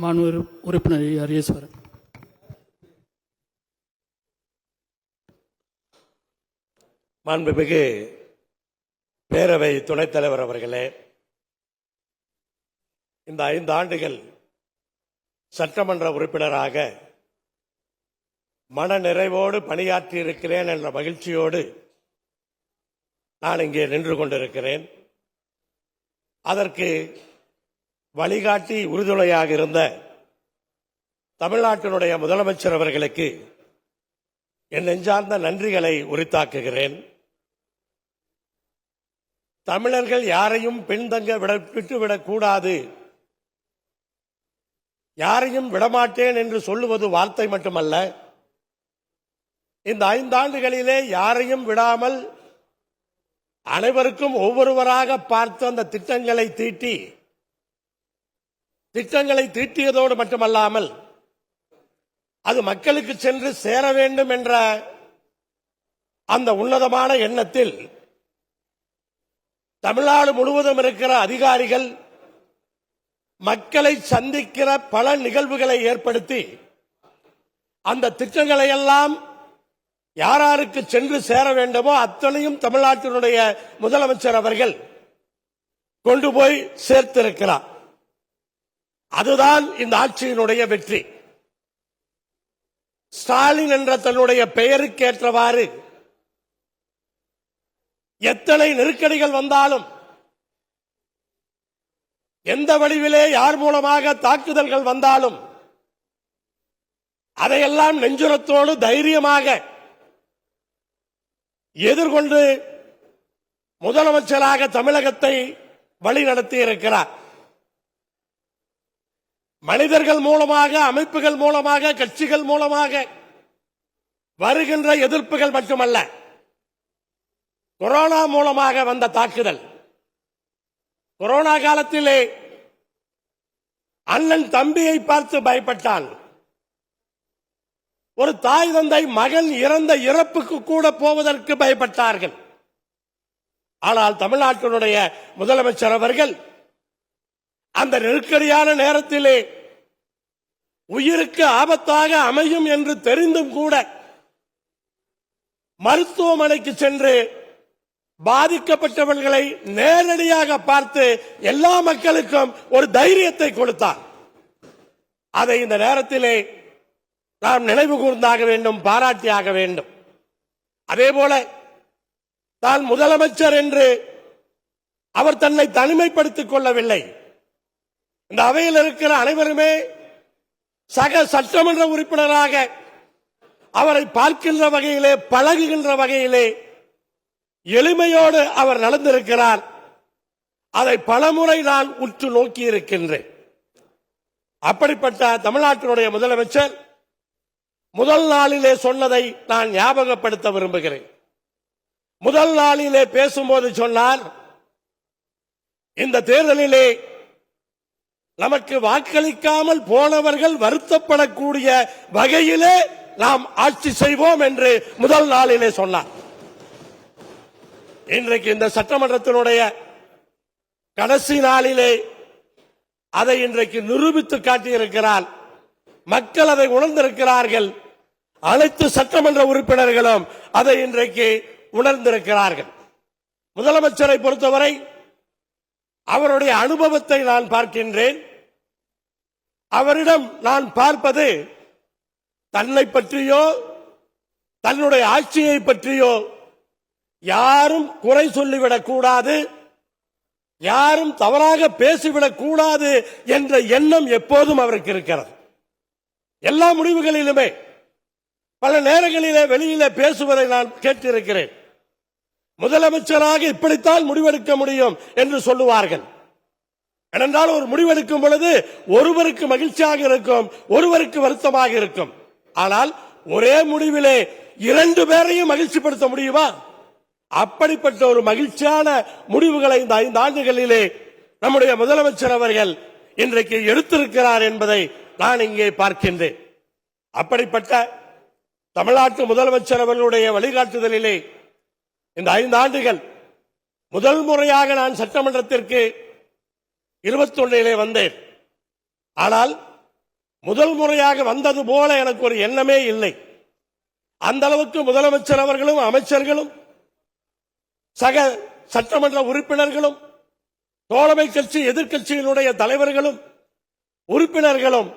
மாண்பு உறுப்பினர் அரியேஸ்வரன். மாண்புமிகு பேரவை துணைத் தலைவர் அவர்களே, இந்த 5 ஆண்டுகள் சட்டமன்ற உறுப்பினராக மன நிறைவோடு பணியாற்றி இருக்கிறேன் என்ற மகிழ்ச்சியோடு நான் இங்கே நின்று கொண்டிருக்கிறேன். அதற்கு வழிகாட்டி உறுதுணையாக இருந்த தமிழ்நாட்டினுடைய முதலமைச்சர் அவர்களுக்கு என் நெஞ்சார்ந்த நன்றிகளை உரித்தாக்குகிறேன். தமிழர்கள் யாரையும் பின்தங்க விட்டுவிடக் கூடாது, யாரையும் விடமாட்டேன் என்று சொல்லுவது வார்த்தை மட்டுமல்ல, இந்த 5 ஆண்டுகளிலே யாரையும் விடாமல் அனைவருக்கும் ஒவ்வொருவராக பார்த்து அந்த திட்டங்களை தீட்டியதோடு மட்டுமல்லாமல் அது மக்களுக்கு சென்று சேர வேண்டும் என்ற அந்த உன்னதமான எண்ணத்தில் தமிழ்நாடு முழுவதும் இருக்கிற அதிகாரிகள் மக்களை சந்திக்கிற பல நிகழ்வுகளை ஏற்படுத்தி அந்த திட்டங்களை எல்லாம் யாருக்கு சென்று சேர வேண்டுமோ அத்தனையும் தமிழ்நாட்டினுடைய முதலமைச்சர் அவர்கள் கொண்டு போய் சேர்த்திருக்கிறார். அதுதான் இந்த ஆட்சியினுடைய வெற்றி. ஸ்டாலின் என்ற தன்னுடைய பெயருக்கேற்றவாறு எத்தனை நெருக்கடிகள் வந்தாலும், எந்த வடிவிலே யார் மூலமாக தாக்குதல்கள் வந்தாலும் அதையெல்லாம் நெஞ்சுரத்தோடு தைரியமாக எதிர்கொண்டு முதலமைச்சராக தமிழகத்தை வழிநடத்தி இருக்கிறார். மனிதர்கள் மூலமாக, அமைப்புகள் மூலமாக, கட்சிகள் மூலமாக வருகின்ற எதிர்ப்புகள் மட்டுமல்ல, கொரோனா மூலமாக வந்த தாக்குதல். கொரோனா காலத்திலே அண்ணன் தம்பியை பார்த்து பயப்பட்டான். ஒரு தாய் தந்தை மகன் இறந்த இறப்புக்கு கூட போவதற்கு பயப்பட்டார்கள். ஆனால் தமிழ்நாட்டினுடைய முதலமைச்சர் அவர்கள் அந்த நெருக்கடியான நேரத்திலே உயிருக்கு ஆபத்தாக அமையும் என்று தெரிந்தும் கூட மருத்துவமனைக்கு சென்று பாதிக்கப்பட்டவர்களை நேரடியாக பார்த்து எல்லா மக்களுக்கும் ஒரு தைரியத்தை கொடுத்தார். அதை இந்த நேரத்திலே நாம் நினைவு கூர்ந்தாக வேண்டும், பாராட்டியாக வேண்டும். அதேபோல தான் முதலமைச்சர் என்று அவர் தன்னை தனிமைப்படுத்திக் கொள்ளவில்லை. இந்த அவையில் இருக்கிற அனைவருமே சக சட்டமன்ற உறுப்பினராக அவரை பார்க்கின்ற வகையிலே, பழகுகின்ற வகையிலே எளிமையோடு அவர் நடந்திருக்கிறார். அதை பலமுறை நான் உற்று நோக்கி இருக்கின்றேன். அப்படிப்பட்ட தமிழ்நாட்டினுடைய முதலமைச்சர் முதல் நாளிலே சொன்னதை நான் ஞாபகப்படுத்த விரும்புகிறேன். முதல் நாளிலே பேசும்போது சொன்னார், இந்த தேர்தலிலே நமக்கு வாக்களிக்காமல் போனவர்கள் வருத்தப்படக்கூடிய வகையிலே நாம் ஆட்சி செய்வோம் என்று முதல் நாளிலே சொன்னார். இன்றைக்கு இந்த சட்டமன்றத்தினுடைய கடைசி நாளிலே அதை இன்றைக்கு நிரூபித்து காட்டியிருக்கிறார். மக்கள் அதை உணர்ந்திருக்கிறார்கள். அனைத்து சட்டமன்ற உறுப்பினர்களும் அதை இன்றைக்கு உணர்ந்திருக்கிறார்கள். முதலமைச்சரை பொறுத்தவரை அவருடைய அனுபவத்தை நான் பார்க்கின்றேன். அவரிடம் நான் பார்ப்பது தன்னை பற்றியோ தன்னுடைய ஆட்சியை பற்றியோ யாரும் குறை சொல்லிவிடக் கூடாது, யாரும் தவறாக பேசிவிடக் கூடாது என்ற எண்ணம் எப்போதும் அவருக்கு இருக்கிறது. எல்லா முடிவுகளிலுமே பல நேரங்களிலே வெளியிலே பேசுவதை நான் கேட்டிருக்கிறேன். முதலமைச்சராக இப்படித்தான் முடிவெடுக்க முடியும் என்று சொல்லுவார்கள். ஏனென்றால் ஒரு முடிவெடுக்கும் பொழுது ஒருவருக்கு மகிழ்ச்சியாக இருக்கும், ஒருவருக்கு வருத்தமாக இருக்கும். ஆனால் ஒரே முடிவிலே 2 பேரையும் மகிழ்ச்சிப்படுத்த முடியுமா? அப்படிப்பட்ட ஒரு மகிழ்ச்சியான முடிவுகளை இந்த 5 ஆண்டுகளிலே நம்முடைய முதலமைச்சர் அவர்கள் இன்றைக்கு எடுத்திருக்கிறார் என்பதை நான் இங்கே பார்க்கின்றேன். அப்படிப்பட்ட தமிழ்நாட்டு முதலமைச்சர் அவர்களுடைய வழிகாட்டுதலிலே இந்த 5 ஆண்டுகள் முதல் முறையாக நான் சட்டமன்றத்திற்கு 21 வந்தேன். ஆனால் முதல் முறையாக வந்தது போல எனக்கு ஒரு எண்ணமே இல்லை. அந்த அளவுக்கு முதலமைச்சர் அவர்களும் அமைச்சர்களும் சக சட்டமன்ற உறுப்பினர்களும் தோழமை கட்சி எதிர்க்கட்சியினுடைய தலைவர்களும் உறுப்பினர்களும்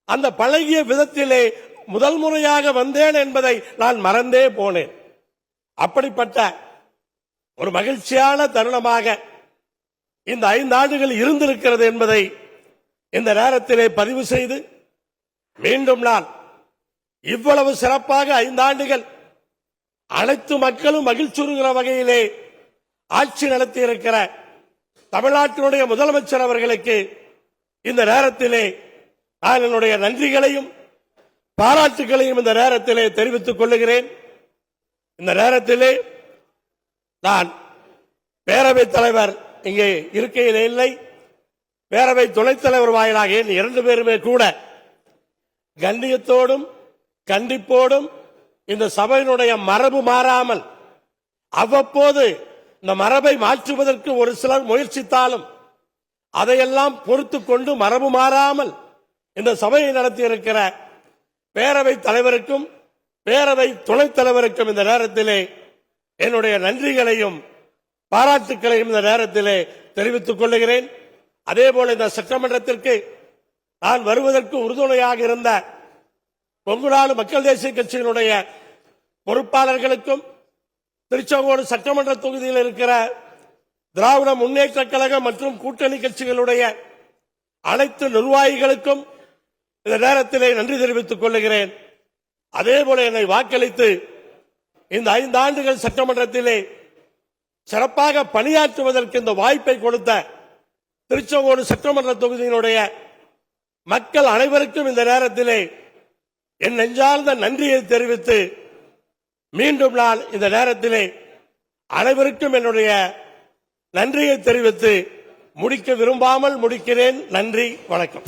அந்த பழகிய விதத்திலே முதல் முறையாக வந்தேன் என்பதை நான் மறந்தே போனேன். அப்படிப்பட்ட ஒரு மகிழ்ச்சியான தருணமாக இந்த 5 ஆண்டுகள் இருந்திருக்கிறது என்பதை இந்த நேரத்திலே பதிவு செய்து, மீண்டும் நான் இவ்வளவு சிறப்பாக 5 ஆண்டுகள் அனைத்து மக்களும் மகிழ்ச்சியுறுகிற வகையிலே ஆட்சி நடத்தியிருக்கிற தமிழ்நாட்டினுடைய முதலமைச்சர் அவர்களுக்கு இந்த நேரத்திலே நான் என்னுடைய நன்றிகளையும் பாராட்டுகளையும் இந்த நேரத்திலே தெரிவித்துக் கொள்ளுகிறேன். இந்த நேரத்திலே நான் பேரவைத் தலைவர் இங்கே இருக்கையில் இல்லை, பேரவை துணைத் தலைவர் வாயிலாக 2 பேருமே கூட கண்ணியத்தோடும் கண்டிப்போடும் இந்த சபையினுடைய மரபு மாறாமல், அவ்வப்போது இந்த மரபை மாற்றுவதற்கு ஒரு சிலர் முயற்சித்தாலும் அதையெல்லாம் பொறுத்துக் கொண்டு மரபு மாறாமல் இந்த சபையை நடத்தியிருக்கிற பேரவை தலைவருக்கும் பேரவை துணைத் தலைவருக்கும் இந்த நேரத்திலே என்னுடைய நன்றிகளையும் பாராட்டுக்களையும் இந்த நேரத்திலே தெரிவித்துக் கொள்ளுகிறேன். அதேபோல இந்த சட்டமன்றத்திற்கு நான் வருவதற்கு உறுதுணையாக இருந்த கொங்குநாடு மக்கள் தேசிய கட்சியினுடைய பொறுப்பாளர்களுக்கும் திருச்செங்கோடு சட்டமன்ற தொகுதியில் இருக்கிற திராவிட முன்னேற்ற கழகம் மற்றும் கூட்டணி கட்சிகளுடைய அனைத்து நிர்வாகிகளுக்கும் இந்த நேரத்திலே நன்றி தெரிவித்துக் கொள்ளுகிறேன். அதேபோல என்னை வாக்களித்து இந்த 5 ஆண்டுகள் சட்டமன்றத்திலே சிறப்பாக பணியாற்றுவதற்கு இந்த வாய்ப்பை கொடுத்த திருச்செங்கோடு சட்டமன்ற தொகுதியினுடைய மக்கள் அனைவருக்கும் இந்த நேரத்திலே என் நெஞ்சார்ந்த நன்றியை தெரிவித்து, மீண்டும் நான் இந்த நேரத்திலே அனைவருக்கும் என்னுடைய நன்றியை தெரிவித்து முடிக்க விரும்பாமல் முடிக்கிறேன். நன்றி, வணக்கம்.